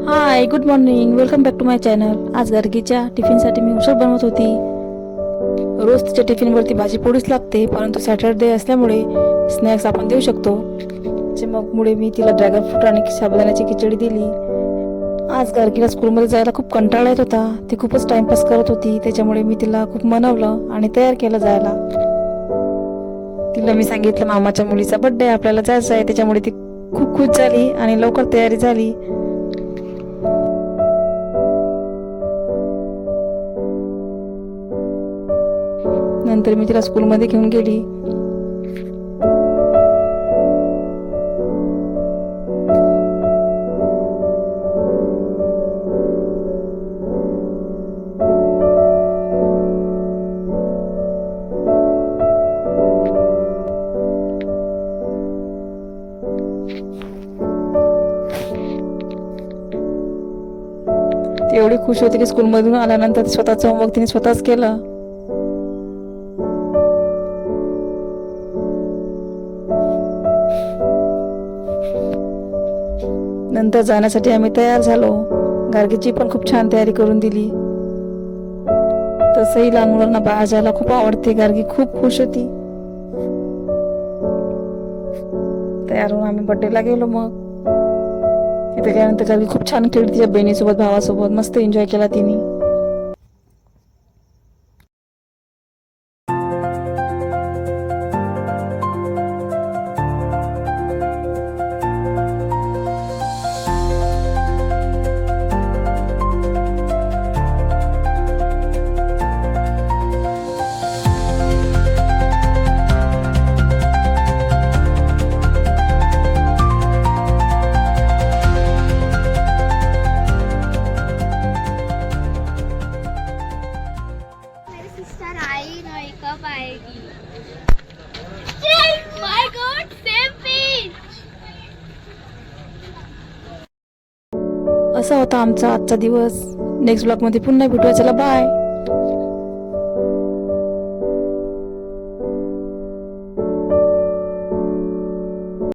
High, good morning. Welcome back to my channel. आज गार्गीच्या टिफिनसाठी मी उसळ बनवत होती. रोज तिच्या टिफिनवरती भाजी पोळीच लागते, परंतु सॅटरडे असल्यामुळे स्नॅक्स आपण देऊ शकतो. मग मुळे मी तिला ड्रॅगन फ्रूट आणि साबुदाण्याची खिचडी दिली. आज गार्गीला स्कूलमध्ये जायला खूप कंटाळा येत होता. ती खूपच टाइमपास करत होती, त्याच्यामुळे मी तिला खूप मनवलं आणि तयार केलं जायला. तिला मी सांगितलं मामाच्या मुलीचा बर्थडे आपल्याला जायचं आहे, त्याच्यामुळे ती खूप खुश झाली आणि लवकर तयारी झाली. नंतर मी तिला स्कूलमध्ये घेऊन गेली. ती एवढी खुश होती की स्कूलमधून आल्यानंतर स्वतःचं होमवर्क तिने स्वतःच केलं. नंतर जाण्यासाठी आम्ही तयार झालो. गार्गीची पण खूप छान तयारी करून दिली. तसंही लहान मुलांना बाहेर जायला खूप आवडते. गार्गी खूप खुश होती. तयार होऊन आम्ही बर्थडेला गेलो. मग तिथे गेल्यानंतर गार्गी खूप छान खेळली तिच्या बहिणीसोबत, भावासोबत. मस्त एन्जॉय केला तिने. आई नहीं कब आएगी? माय गॉड, सेम पेज. असा होता आमचा आजचा दिवस. नेक्स्ट ब्लॉग मध्ये पुन्हा भेटूया. चला बाय.